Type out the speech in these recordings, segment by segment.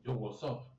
Yo, what's up?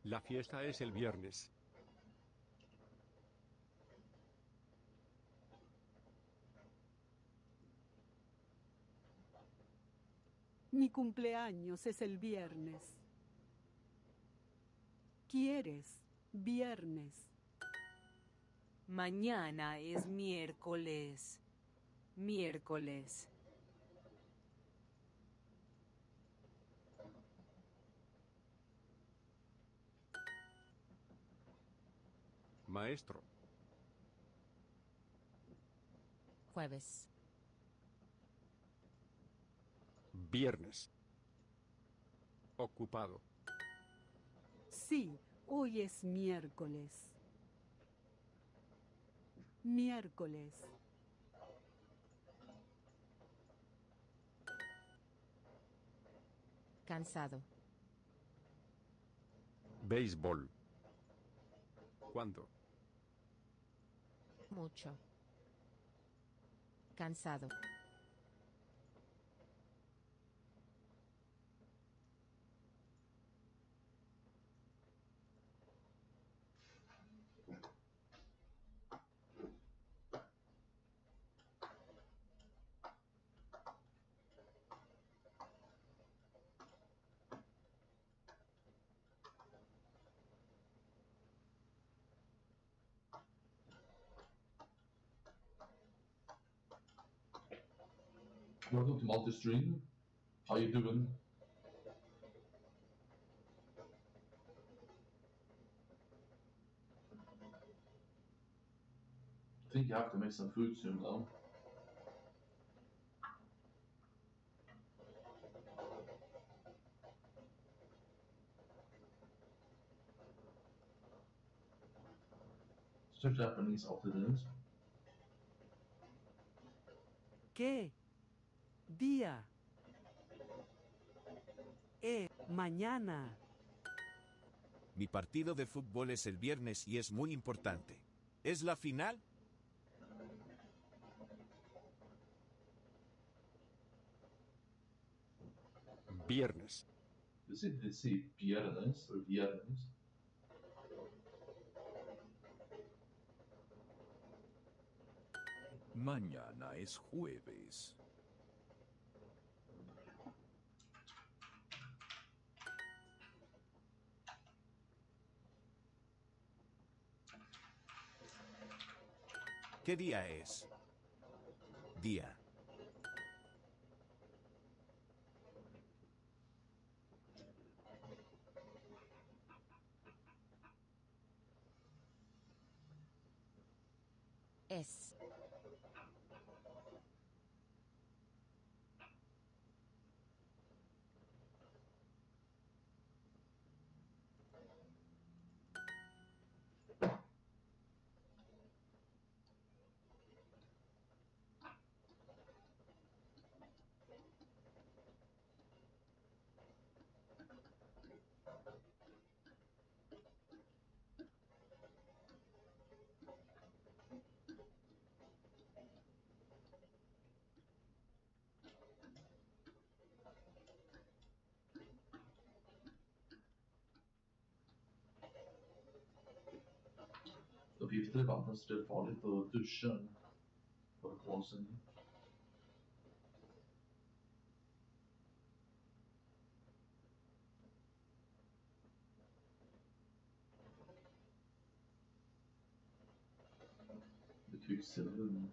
La fiesta es el viernes. Mi cumpleaños es el viernes. ¿Quieres viernes? Mañana es miércoles. Miércoles. Maestro. Jueves. Viernes. Ocupado. Sí, hoy es miércoles. Miércoles. Cansado. Béisbol. ¿Cuándo? Mucho. Cansado. Welcome to Multi-Stream. How you doing? I think you have to make some food soon though. It's Japanese after this. ¿Qué? Día. Mañana. Mi partido de fútbol es el viernes y es muy importante. ¿Es la final? Viernes. Is it viernes or viernes? Mañana es jueves. ¿Qué día es? Día. Es. Uppgifter i vattnet så det är farligt att duscha för kvalsen. Det är kvicksilver.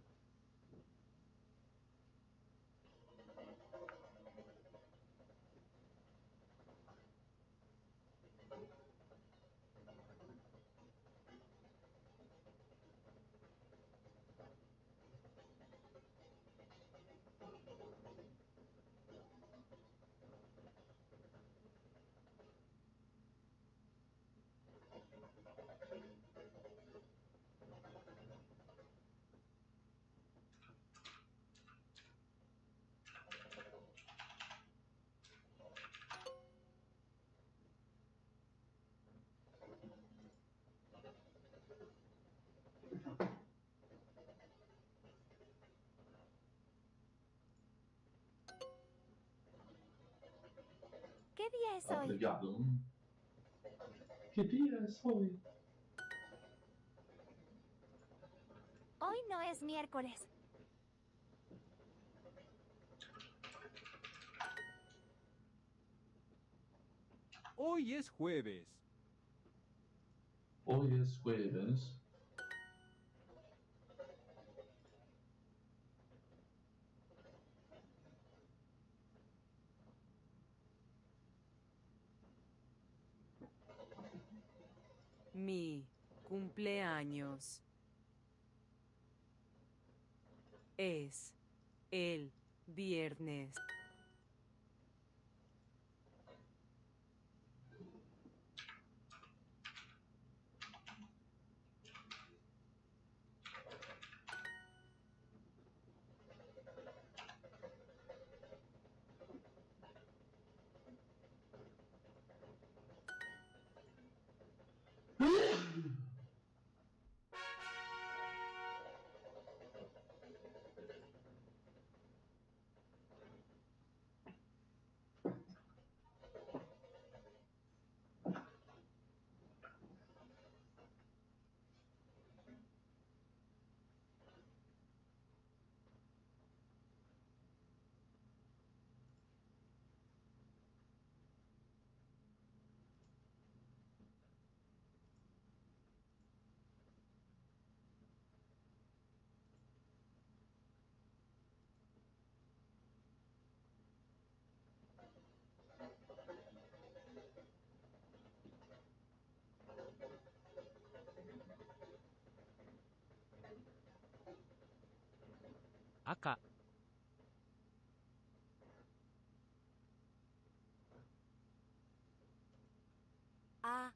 ¿Qué día es hoy? Obrigado. ¿Qué día es hoy? Hoy no es miércoles. Hoy es jueves. Hoy es jueves. Mi cumpleaños es el viernes. 赤、あ、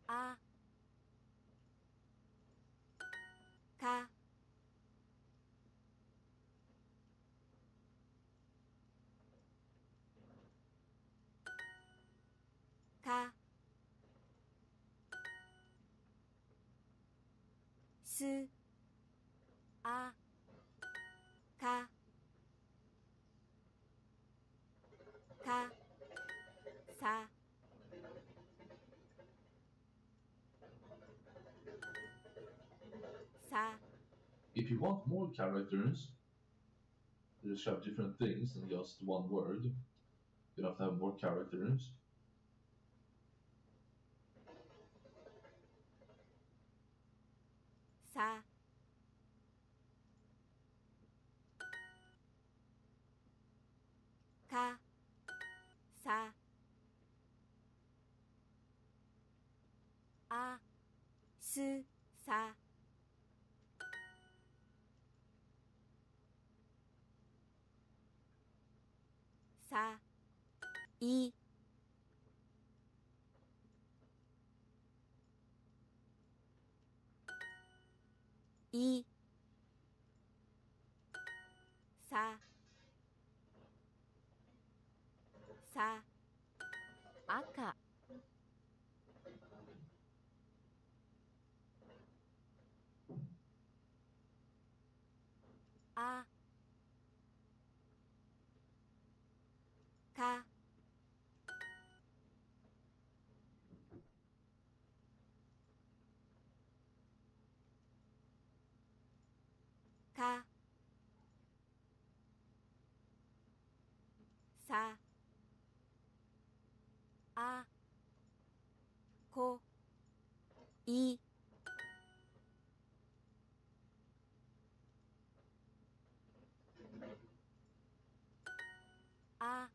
あ、た、た、す、あ、た、た、さ、さ、 If you want more characters, you just have different things than just one word. You have to have more characters.さ、た、さ、あ、す、さ、さ、い、い、さ、さ、赤、あ、た、た、さ、あ、こ、い、あ、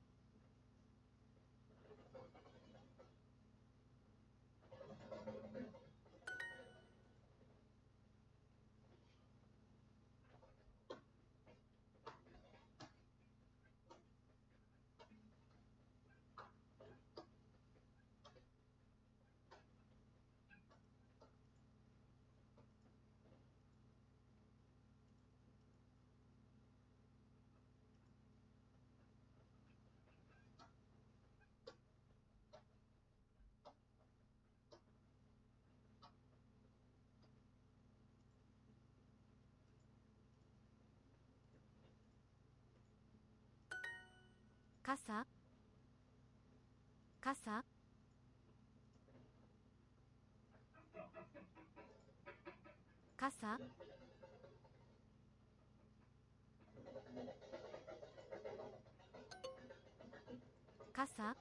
傘、傘、傘、傘、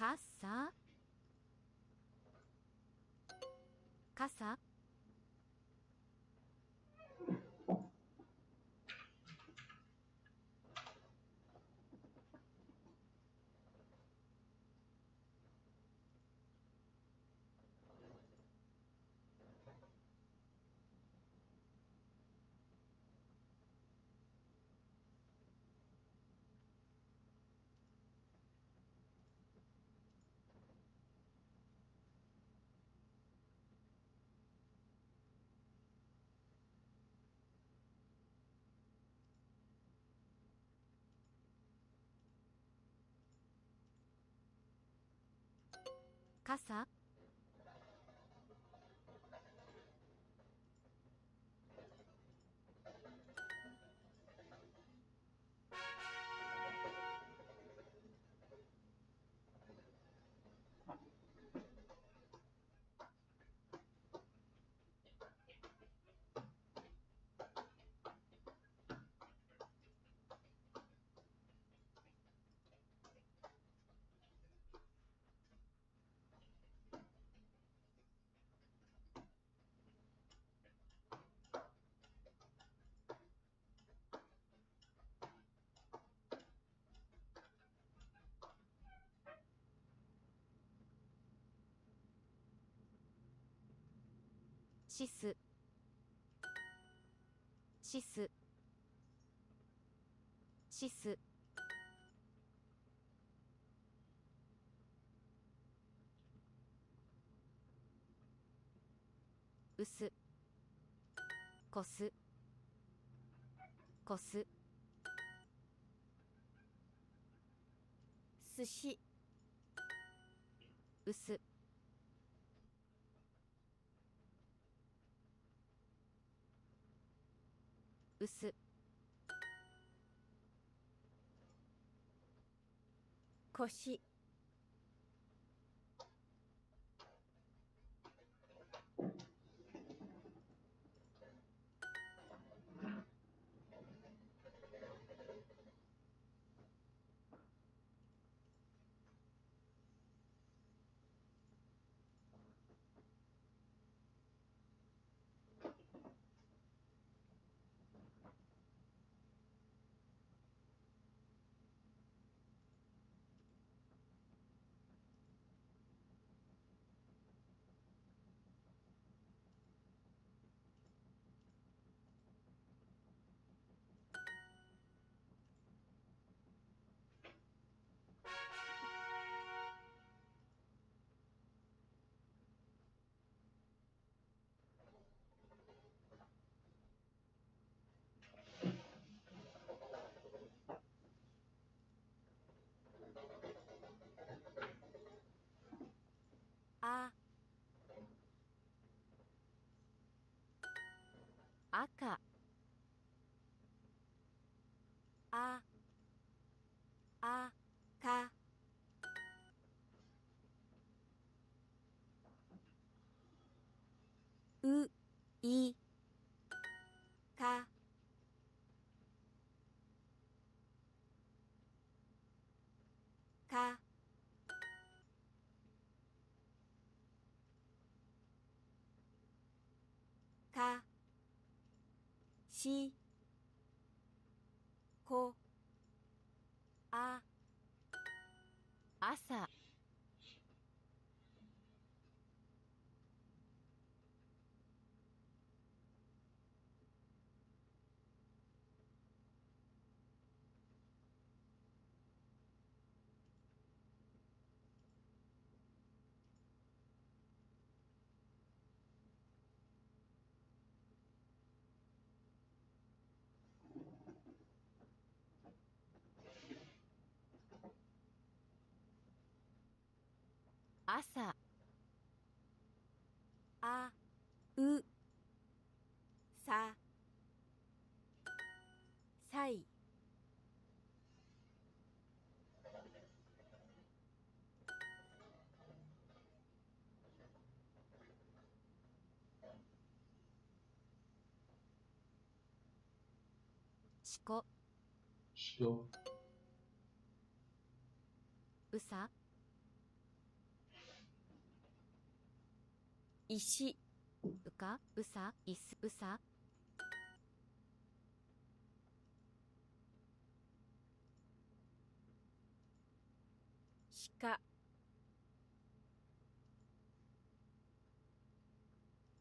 傘、傘、傘、シスシスシスうすこすこす寿司うすうす腰あ赤あかういかかかしこあ朝朝あうささいしこしこうさ石うかうさいすうさ鹿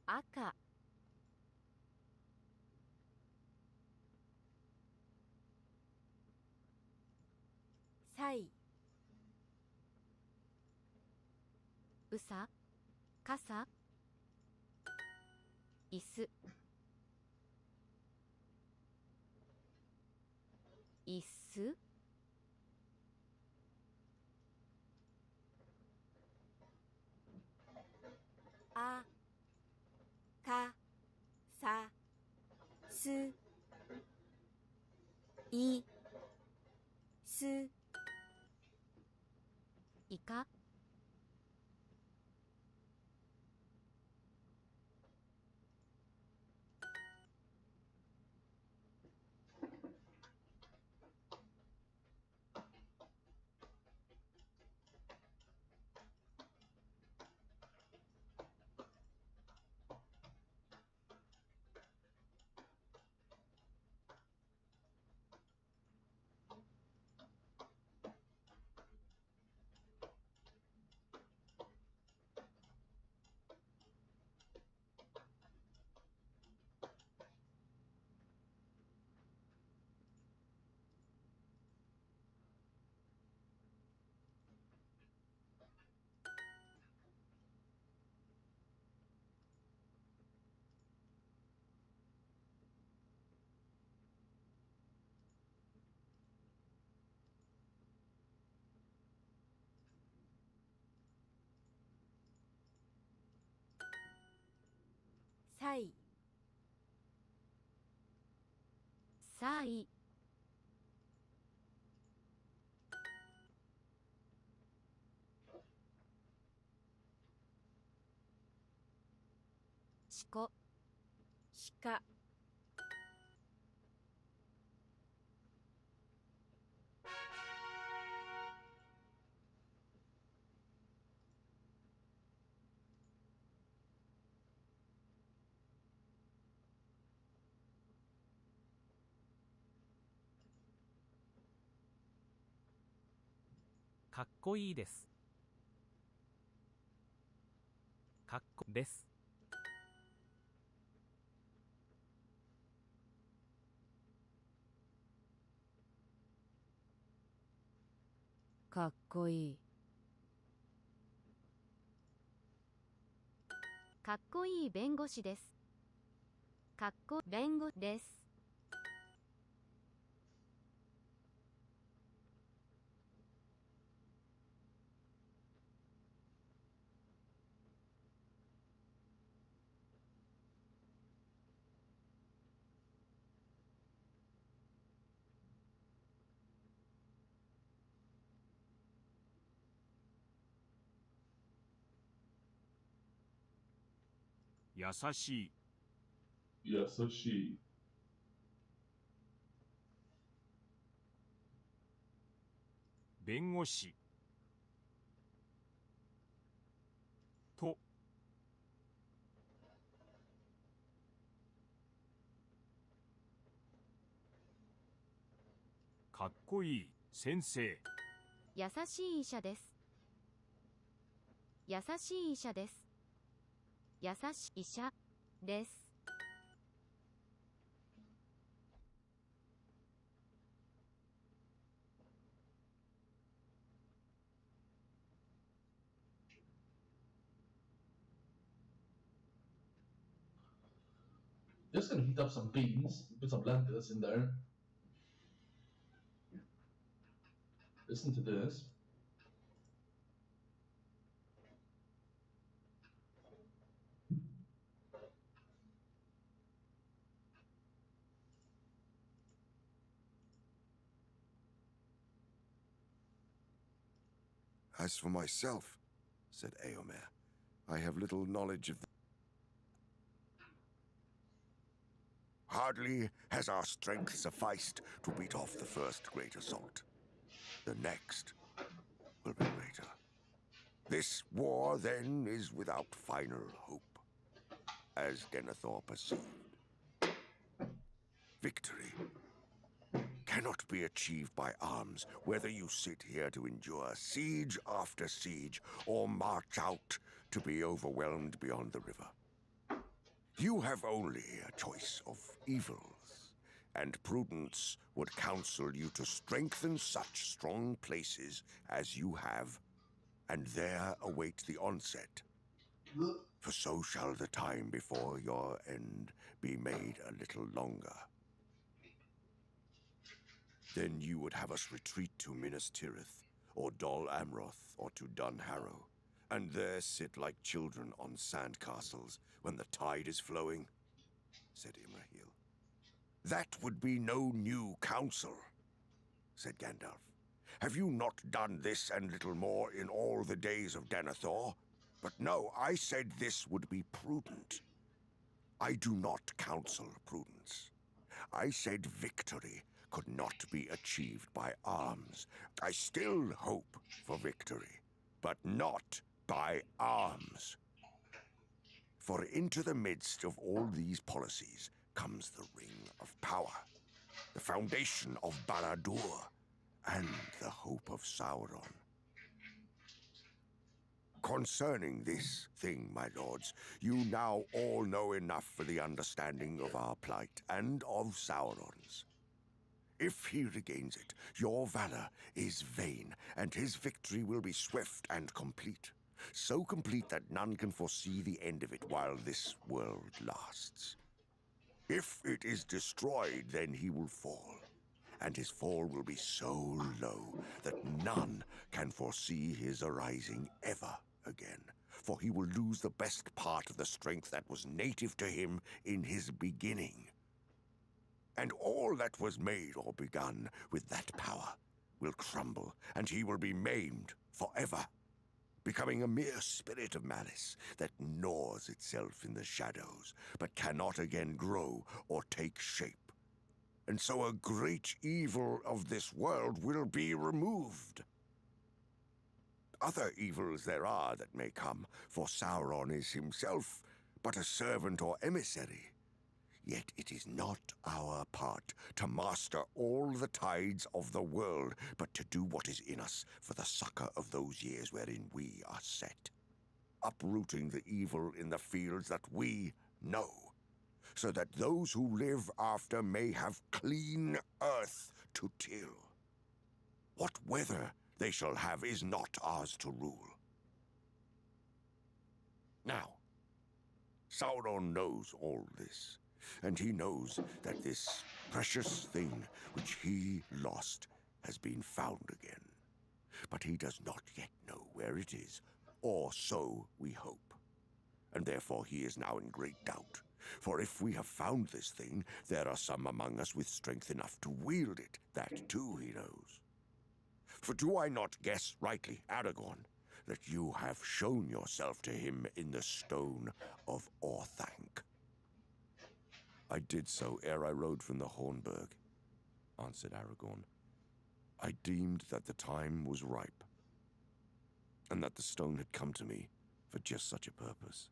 赤さいうさかさいすいすあかさすいすいかさい、さい、しこ、鹿、かっこいいです。かっこです。かっこいい。かっこいい弁護士です。かっこ弁護です。優しい。優しい。弁護士。と。かっこいい先生。優しい医者です。優しい医者です。優しい医者です。Just gonna heat up some beans, put some lentils in there. Listen to this. As for myself, said Eomer, I have little knowledge of Hardly has our strength sufficed to beat off the first great assault. The next will be greater. This war, then, is without final hope, as Denethor perceived. Victory cannot be achieved by arms, whether you sit here to endure siege after siege, or march out to be overwhelmed beyond the river. You have only a choice of evils, and prudence would counsel you to strengthen such strong places as you have, and there await the onset. For so shall the time before your end be made a little longer. Then you would have us retreat to Minas Tirith, or Dol Amroth, or to Dun Harrow, and there sit like children on sand castles when the tide is flowing, said Imrahil. That would be no new counsel, said Gandalf. Have you not done this and little more in all the days of Denethor? But no, I said this would be prudent. I do not counsel prudence. I said victory could not be achieved by arms. I still hope for victory, but not by arms. For into the midst of all these policies comes the Ring of Power, the foundation of Barad-dûr, and the hope of Sauron. Concerning this thing, my lords, you now all know enough for the understanding of our plight and of Sauron's. If he regains it, your valor is vain, and his victory will be swift and complete. So complete that none can foresee the end of it while this world lasts. If it is destroyed, then he will fall, and his fall will be so low that none can foresee his arising ever again. for he will lose the best part of the strength that was native to him in his beginning. And all that was made or begun with that power will crumble, and he will be maimed forever, becoming a mere spirit of malice that gnaws itself in the shadows, but cannot again grow or take shape. And so a great evil of this world will be removed. Other evils there are that may come, for Sauron is himself but a servant or emissary. Yet it is not our part to master all the tides of the world, but to do what is in us for the succor of those years wherein we are set, uprooting the evil in the fields that we know, so that those who live after may have clean earth to till. What weather they shall have is not ours to rule. Now, Sauron knows all this, and he knows that this precious thing which he lost has been found again. But he does not yet know where it is, or so we hope. And therefore he is now in great doubt. For if we have found this thing, there are some among us with strength enough to wield it. That too he knows. For do I not guess rightly, Aragorn, that you have shown yourself to him in the Stone of Orthanc? I did so ere I rode from the Hornburg, answered Aragorn. I deemed that the time was ripe, and that the stone had come to me for just such a purpose.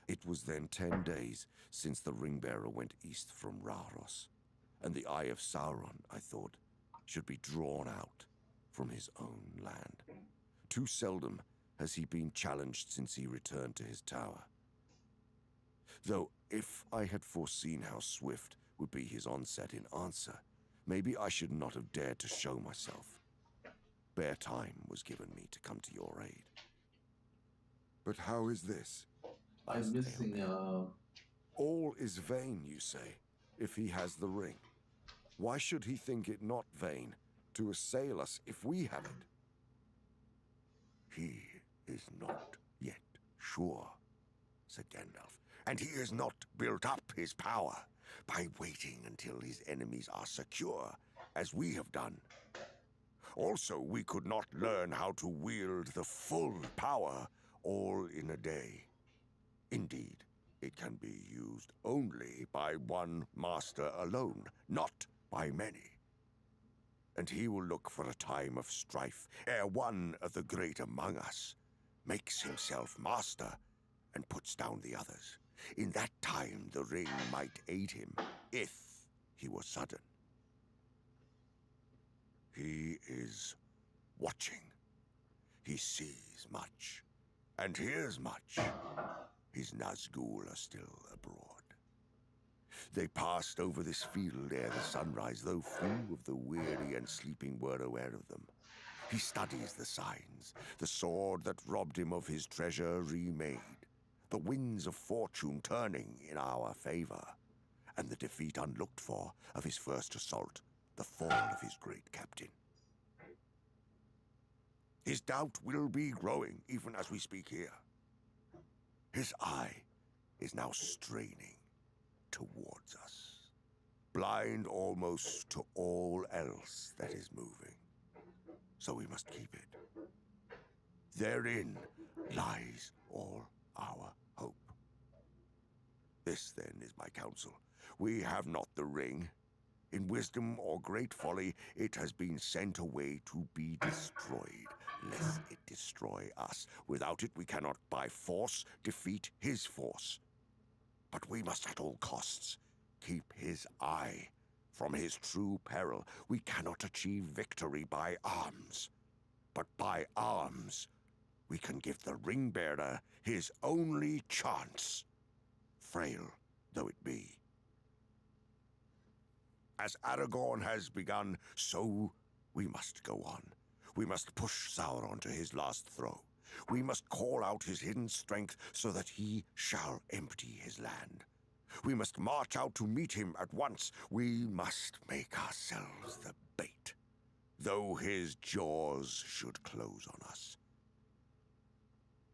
It was then 10 days since the ring-bearer went east from Rharos, and the Eye of Sauron, I thought, should be drawn out from his own land. Too seldom has he been challenged since he returned to his tower. Though if I had foreseen how swift would be his onset in answer, maybe I should not have dared to show myself. Bare time was given me to come to your aid. But how is this? I'm missing All is vain, you say, if he has the ring. Why should he think it not vain to assail us if we have it? He is not yet sure, said Gandalf, and he has not built up his power by waiting until his enemies are secure, as we have done. Also, we could not learn how to wield the full power all in a day. Indeed, it can be used only by one master alone, not by many. And he will look for a time of strife, ere one of the great among us makes himself master and puts down the others. In that time the ring might aid him, if he were sudden. He is watching. He sees much, and hears much. His Nazgûl are still abroad. They passed over this field ere the sunrise, though few of the weary and sleeping were aware of them. He studies the signs, the sword that robbed him of his treasure remade, the winds of fortune turning in our favor, and the defeat unlooked for of his first assault, the fall of his great captain. His doubt will be growing even as we speak here. His eye is now straining towards us, blind almost to all else that is moving. So we must keep it. Therein lies all our hope. This, then, is my counsel. We have not the ring. In wisdom or great folly, it has been sent away to be destroyed, lest it destroy us. Without it, we cannot by force defeat his force. But we must at all costs keep his eye from his true peril. We cannot achieve victory by arms, but by arms we can give the ring-bearer his only chance, frail though it be. As Aragorn has begun, so we must go on. We must push Sauron to his last throw. We must call out his hidden strength so that he shall empty his land. We must march out to meet him at once. We must make ourselves the bait, though his jaws should close on us.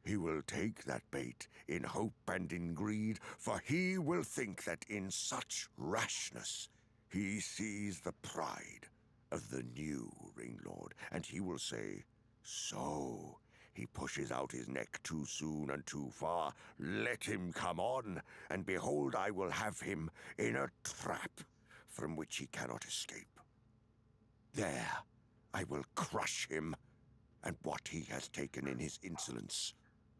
He will take that bait in hope and in greed, for he will think that in such rashness he sees the pride of the new Ring Lord, and he will say, "So, he pushes out his neck too soon and too far. Let him come on, and behold, I will have him in a trap from which he cannot escape. There, I will crush him, and what he has taken in his insolence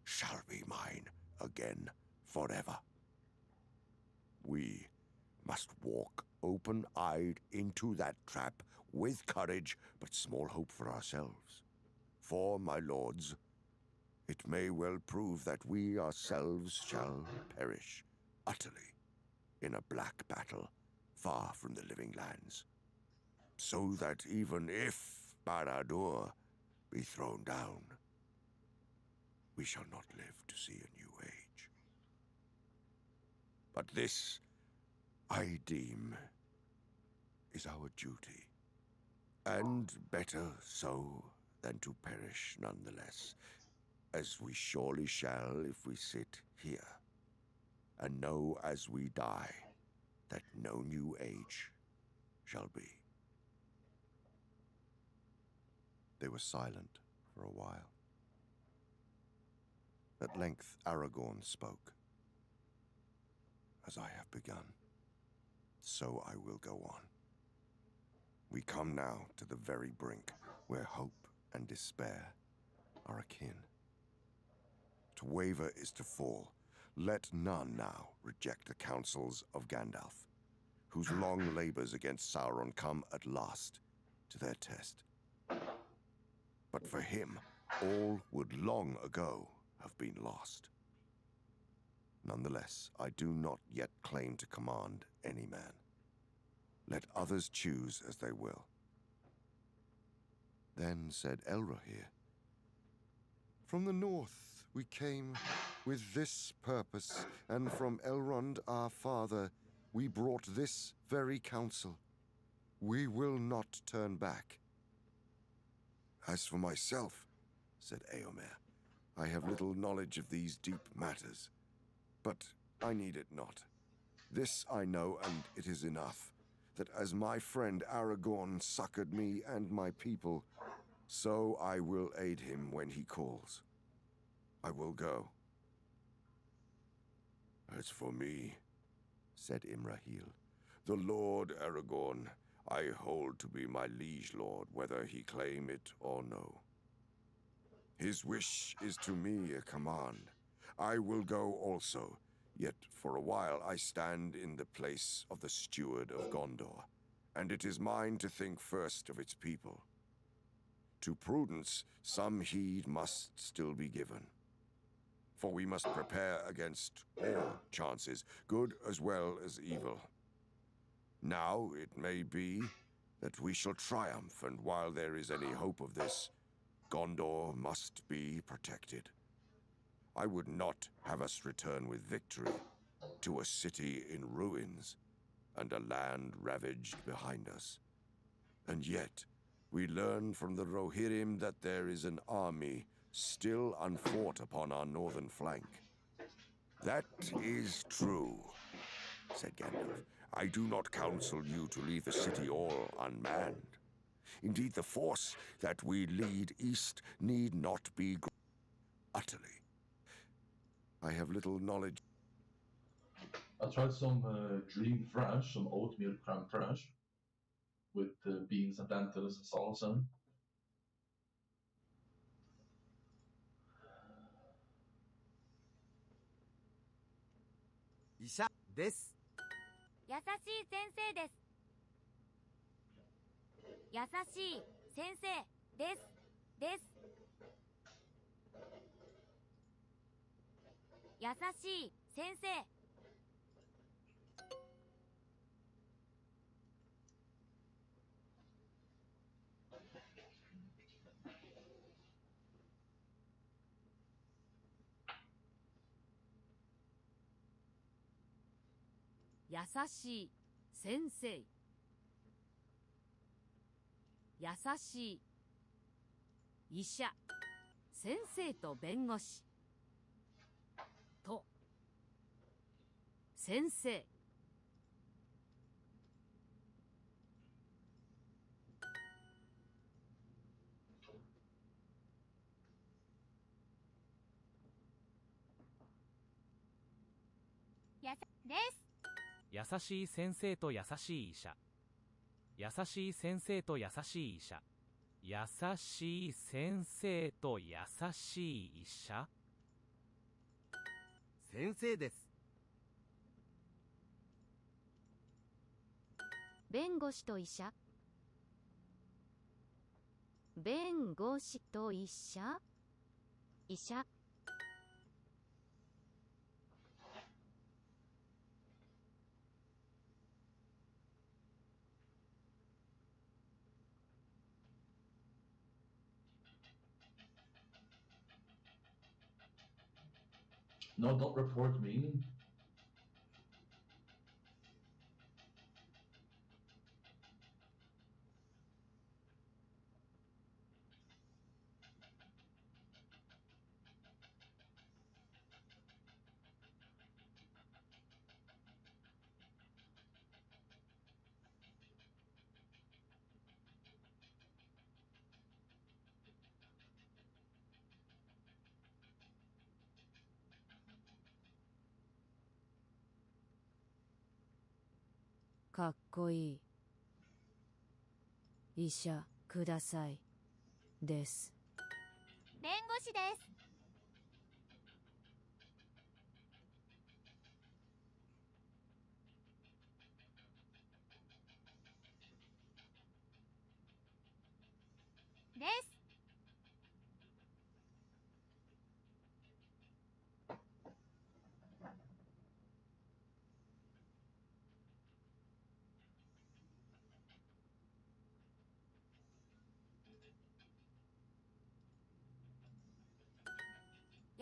shall be mine again forever." We must walk open-eyed into that trap with courage, but small hope for ourselves. For, my lords, it may well prove that we ourselves shall perish utterly in a black battle far from the living lands, so that even if Barad-dûr be thrown down, we shall not live to see a new age. But this, I deem, is our duty, and better so than to perish nonetheless, as we surely shall if we sit here, and know as we die that no new age shall be. They were silent for a while. At length Aragorn spoke. "As I have begun, so I will go on. We come now to the very brink where hope and despair are akin. To waver is to fall. Let none now reject the counsels of Gandalf, whose long labors against Sauron come at last to their test. But for him, all would long ago have been lost. Nonetheless, I do not yet claim to command any man. Let others choose as they will." Then said Elrohir, "From the north we came with this purpose, and from Elrond our father we brought this very counsel. We will not turn back." "As for myself," said Eomer, "I have little knowledge of these deep matters, but I need it not. This I know, and it is enough, that as my friend Aragorn succored me and my people, so I will aid him when he calls. I will go." "As for me," said Imrahil, "the Lord Aragorn I hold to be my liege lord, whether he claim it or no. His wish is to me a command. I will go also, yet for a while I stand in the place of the steward of Gondor, and it is mine to think first of its people. To prudence some heed must still be given, for we must prepare against all chances, good as well as evil. Now it may be that we shall triumph, and while there is any hope of this, Gondor must be protected. I would not have us return with victory to a city in ruins and a land ravaged behind us. And yet, we learn from the Rohirrim that there is an army still unfought upon our northern flank." "That is true," said Gandalf. "I do not counsel you to leave the city all unmanned. Indeed, the force that we lead east need not be utterly. I have little knowledge." I tried some dream fresh, some oatmeal crème fresh, with beans and lentils and salsa. 医者です。優しい先生です。優しい先生です。です。優しい先生。優しい先生。優しい医者先生と弁護士。先生。です。優しい先生と優しい医者。優しい先生と優しい医者。優しい先生と優しい医者。先生です。弁護士と医者。弁護士と医者。医者。No, don't report me.かっこいい。医者ください。です。弁護士です。です。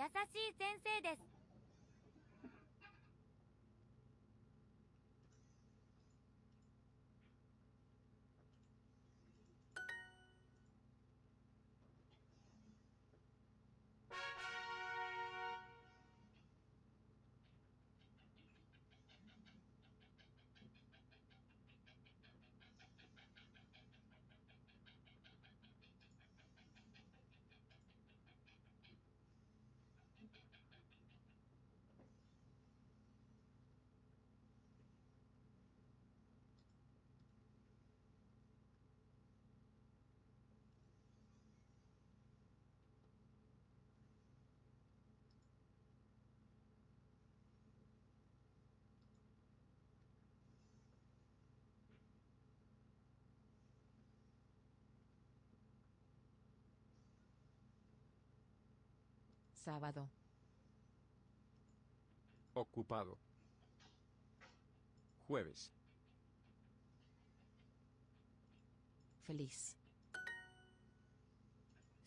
優しい先生です。Sábado. Ocupado. Jueves. Feliz.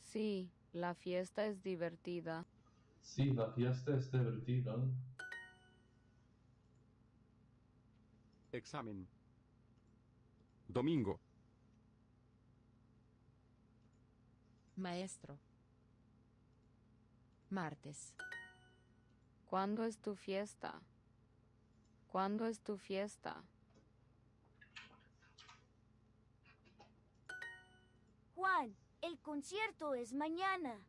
Sí, la fiesta es divertida. Sí, la fiesta es divertida. Examen. Domingo. Maestro. Martes. ¿Cuándo es tu fiesta? ¿Cuándo es tu fiesta? Juan, el concierto es mañana.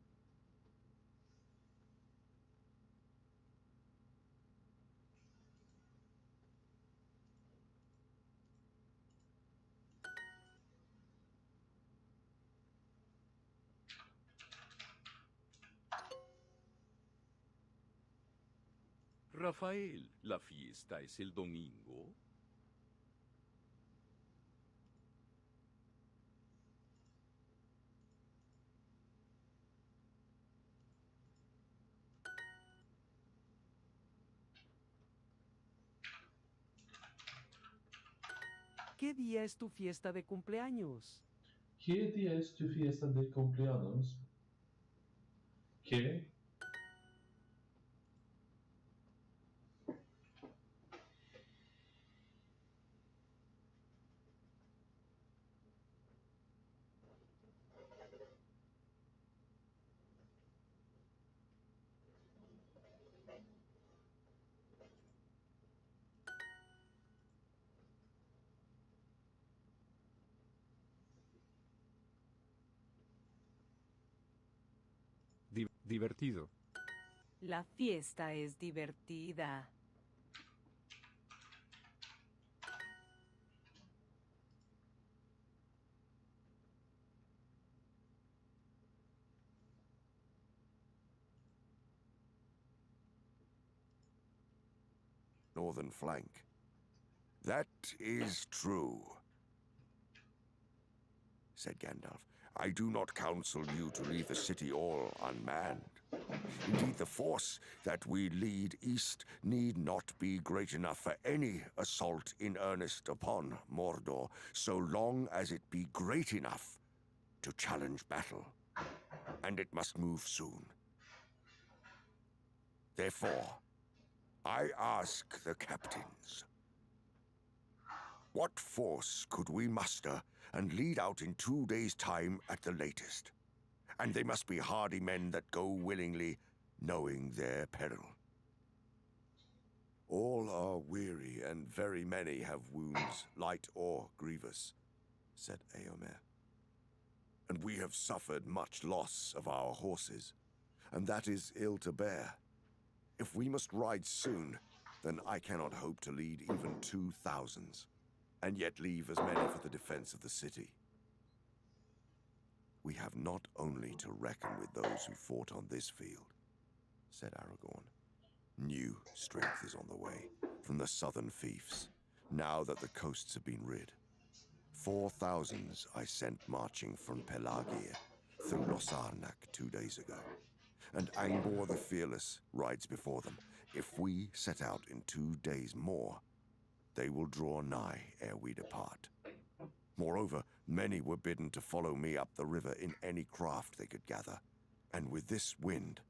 Rafael, ¿la fiesta es el domingo? ¿Qué día es tu fiesta de cumpleaños? ¿Qué día es tu fiesta de cumpleaños? ¿Qué? Divertido. La fiesta es divertida. Northern flank. That is true, said Gandalf. I do not counsel you to leave the city all unmanned. Indeed, the force that we lead east need not be great enough for any assault in earnest upon Mordor, so long as it be great enough to challenge battle. And it must move soon. Therefore, I ask the captains, what force could we muster and lead out in 2 days' time at the latest? And they must be hardy men that go willingly, knowing their peril. All are weary, and very many have wounds, light or grievous, said Eomer. And we have suffered much loss of our horses, and that is ill to bear. If we must ride soon, then I cannot hope to lead even 2,000, and yet leave as many for the defense of the city. We have not only to reckon with those who fought on this field, said Aragorn. New strength is on the way from the southern fiefs, now that the coasts have been rid. 4,000 I sent marching from Pelagir through Losarnak 2 days ago, and Angbor the Fearless rides before them. If we set out in 2 days more, they will draw nigh ere we depart. Moreover, many were bidden to follow me up the river in any craft they could gather, and with this wind,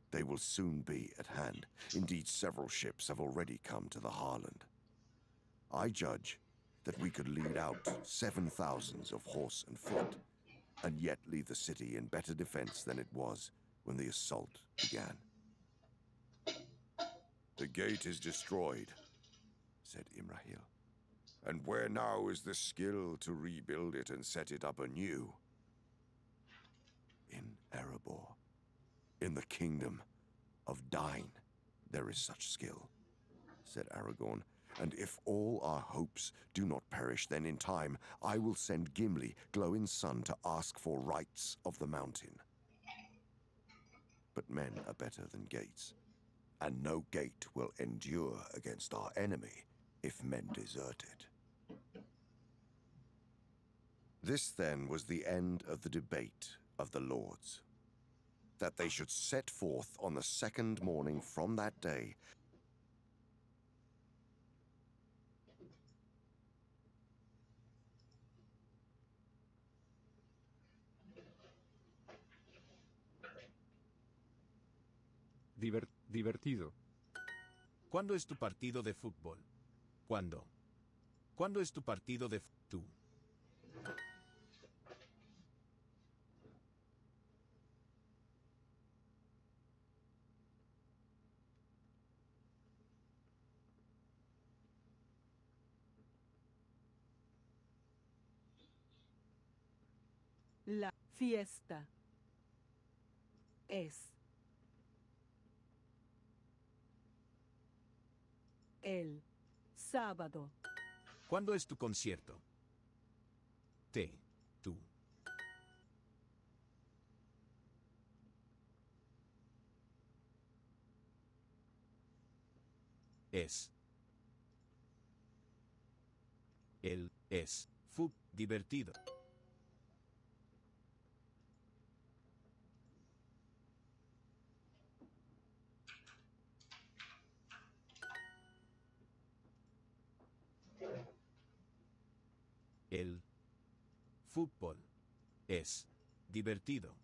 they will soon be at hand. Indeed, several ships have already come to the Harland. I judge that we could lead out 7,000 of horse and foot, and yet leave the city in better defense than it was when the assault began. The gate is destroyed, said Imrahil. And where now is the skill to rebuild it and set it up anew? In Erebor, in the kingdom of Dain, there is such skill, said Aragorn. And if all our hopes do not perish, then in time I will send Gimli, Glowin's son, to ask for rights of the mountain. But men are better than gates, and no gate will endure against our enemy if men desert it. This, then, was the end of the debate of the lords. That they should set forth on the second morning from that day. Divertido. ¿Cuándo es tu partido de fútbol? ¿Cuándo? ¿Cuándo es tu partido de tú? La fiesta es el sábado. ¿Cuándo es tu concierto? Tú. Es. Él es. Divertido. El fútbol es divertido.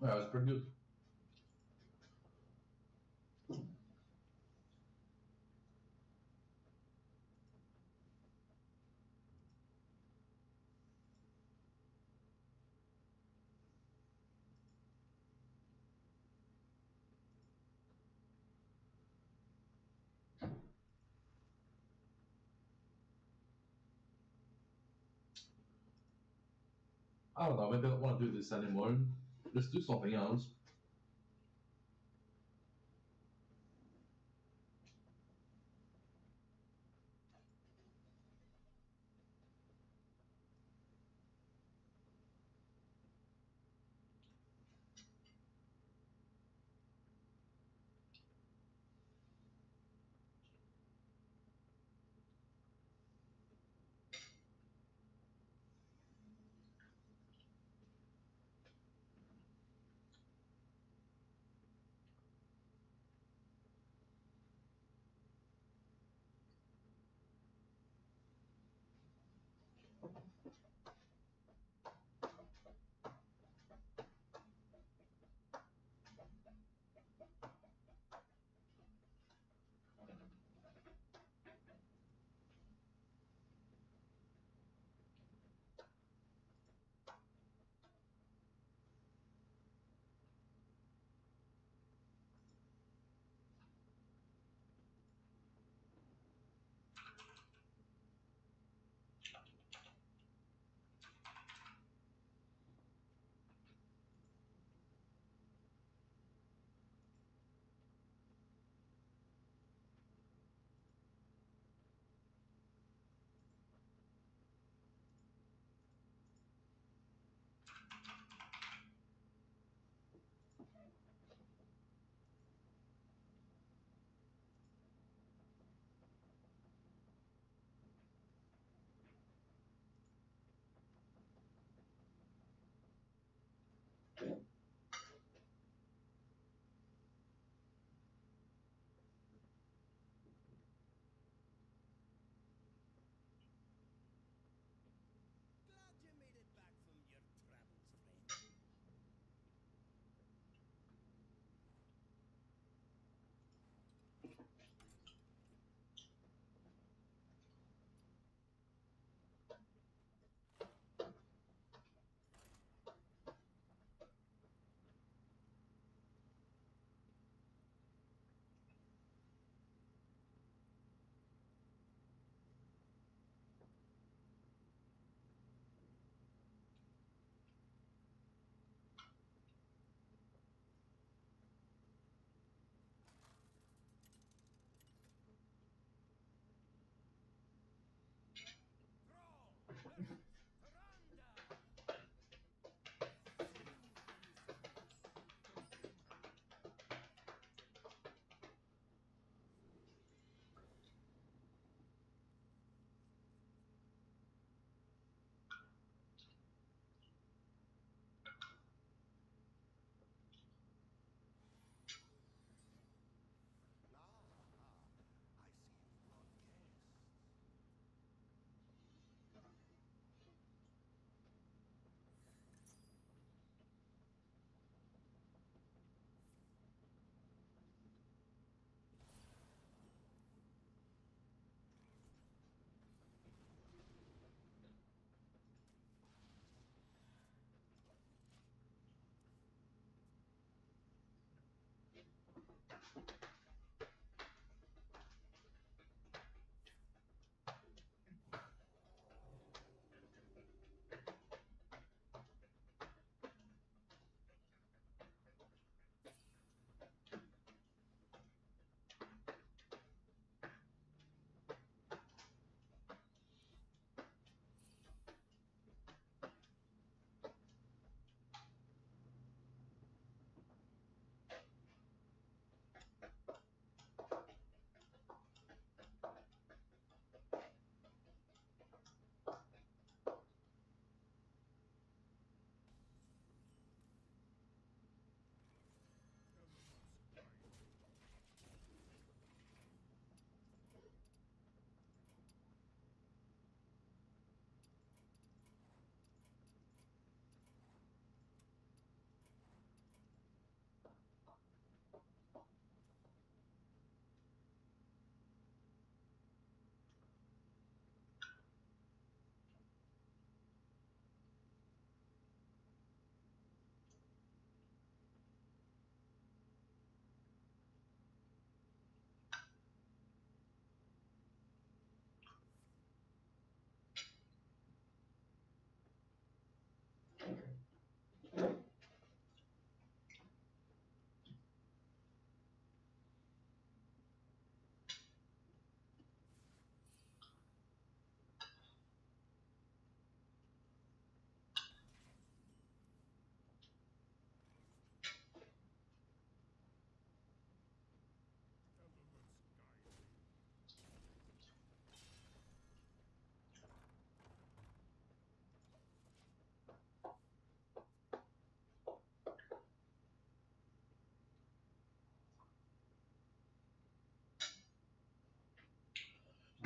Yeah, it was pretty good. I don't know, maybe I don't want to do this anymore. Let's do something else.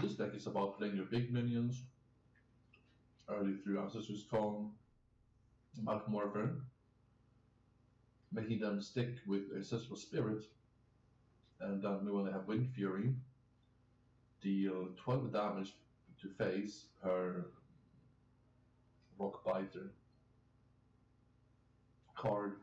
This deck is about playing your big minions early through Ancestors Con, Malcolm making them stick with Ancestral Spirit, and then when they have Wind Fury, deal 12 damage to face per Rock Biter card.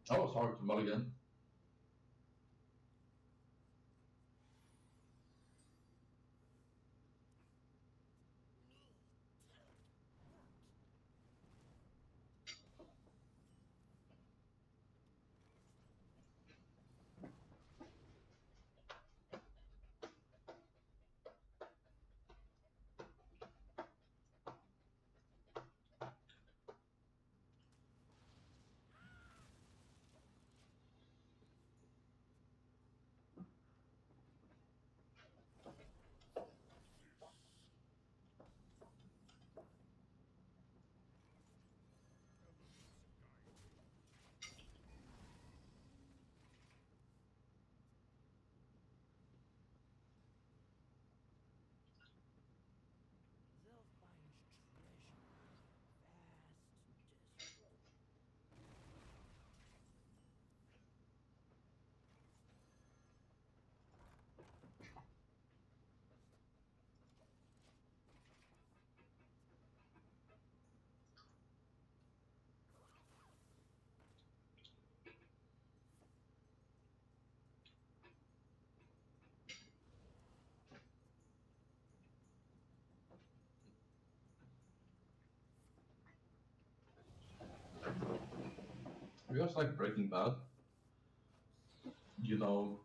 That was hard to mulligan. guys like Breaking Bad, you know,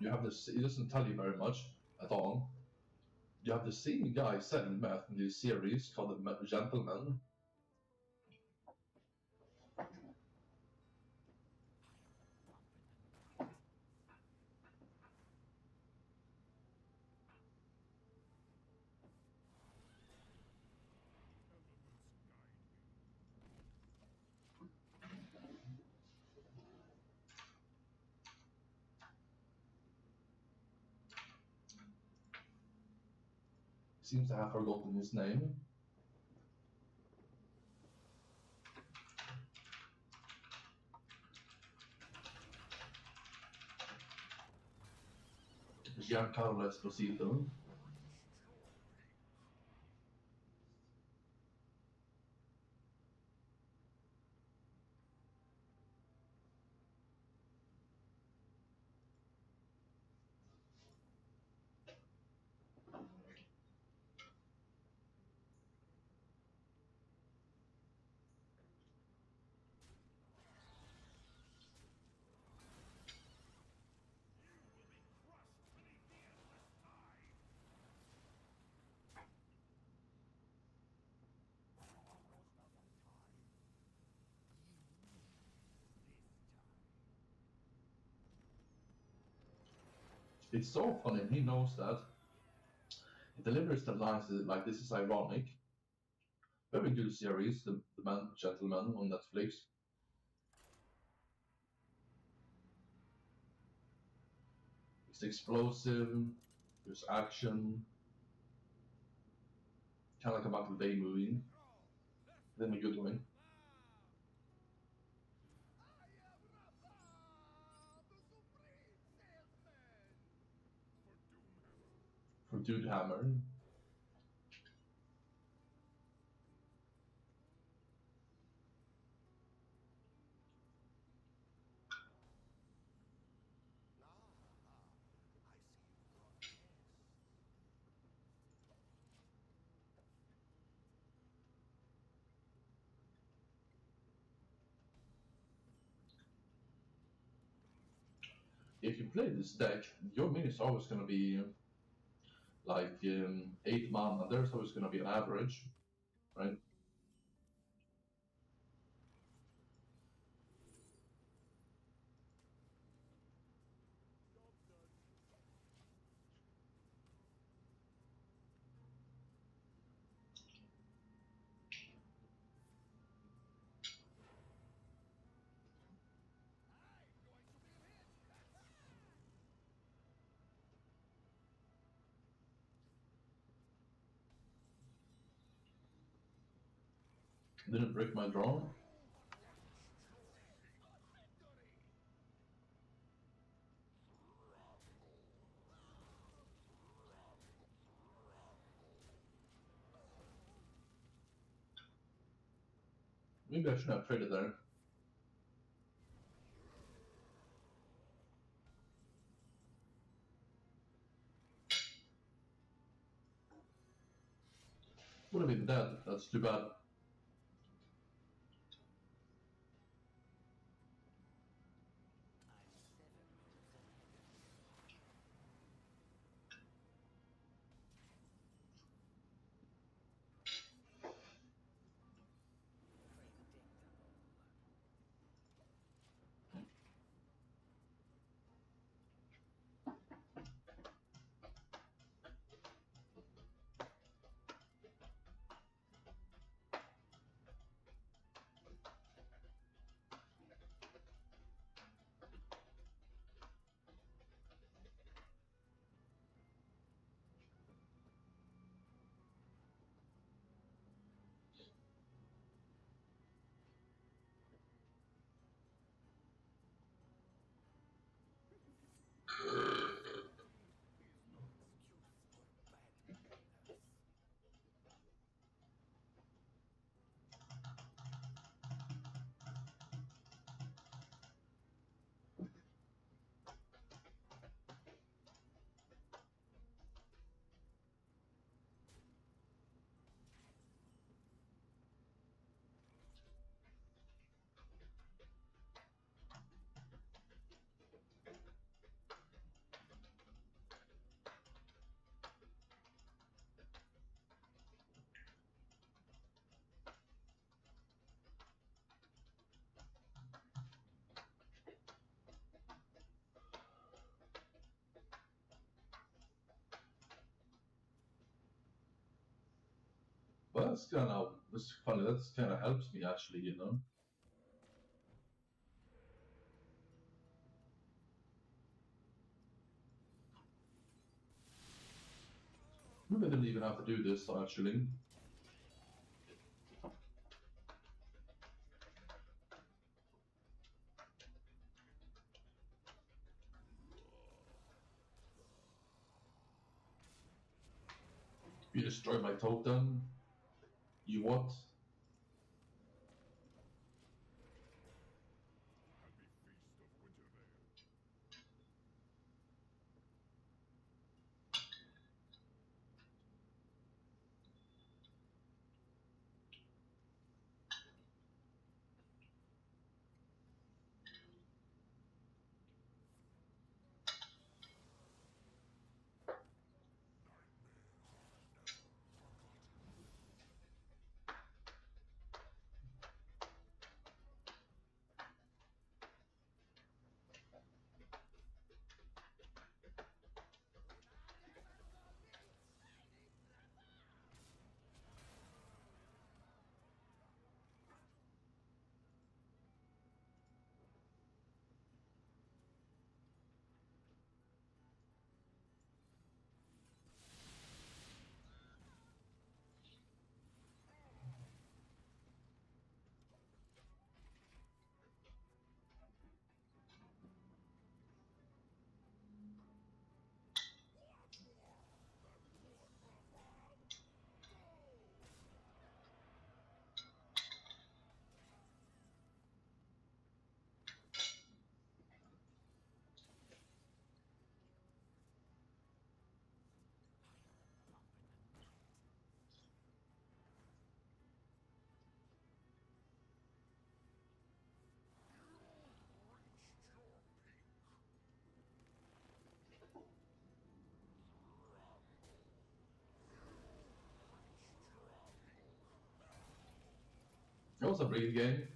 you have this. It doesn't tell you very much at all. You have the same guy selling meth in this series called The Gentleman. Seems to have forgotten his name. Giancarlo Esposito. It's so funny, he knows that. He delivers the lines like this is ironic. Very good series, The Gentleman on Netflix. It's explosive, there's action. Kind of like a Michael Bay movie. Then a good one. For Dude Hammer. If you play this deck, your mini is always going to be like 8 mana. There's always going to be an average, right? Didn't break my draw. Maybe I shouldn't have traded there. Would have been dead. That's too bad. Well, that's funny. That's kind of helps me actually, you know. Maybe I didn't even have to do this actually. You destroy my totem. You what? It was a brief game.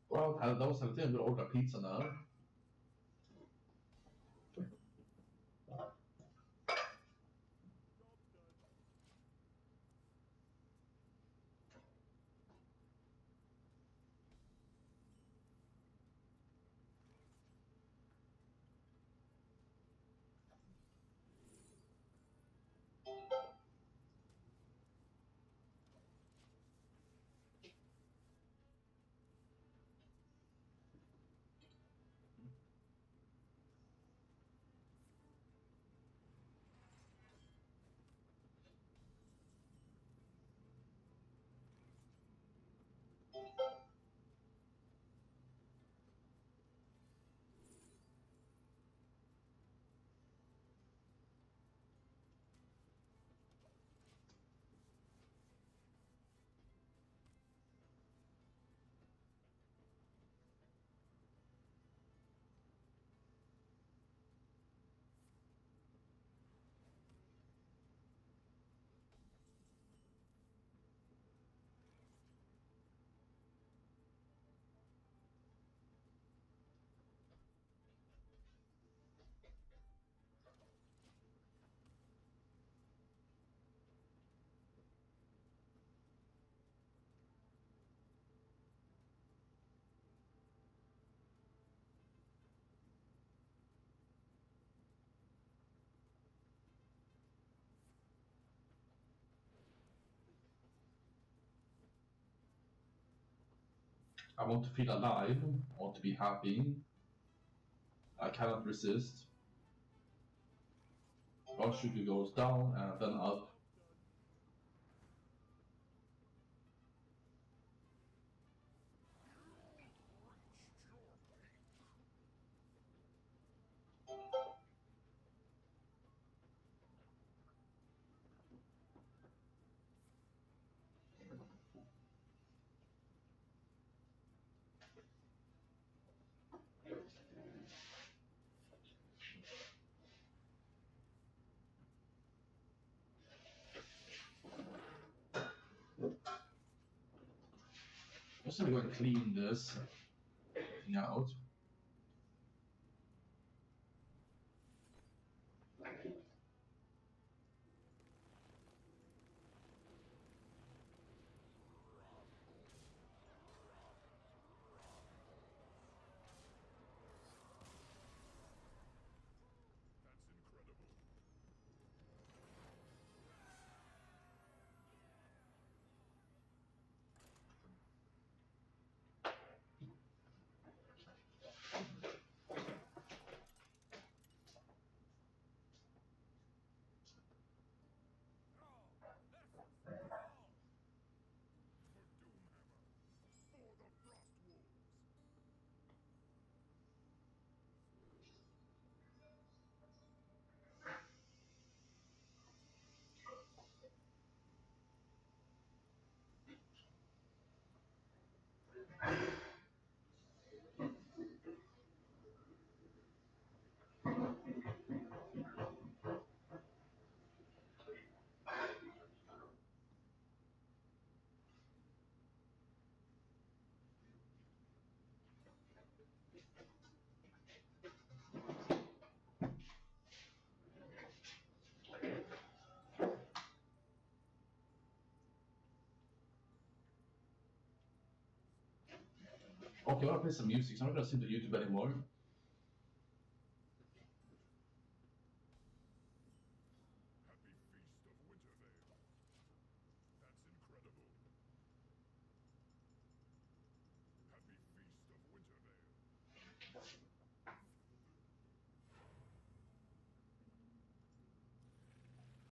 Well, that was the thing. I'm gonna order pizza now. I want to feel alive. I want to be happy. I cannot resist. Otshuki goes down and then up. I'm just gonna go and clean this thing out. Okay, I want to play some music, so I'm not gonna sit to YouTube anymore.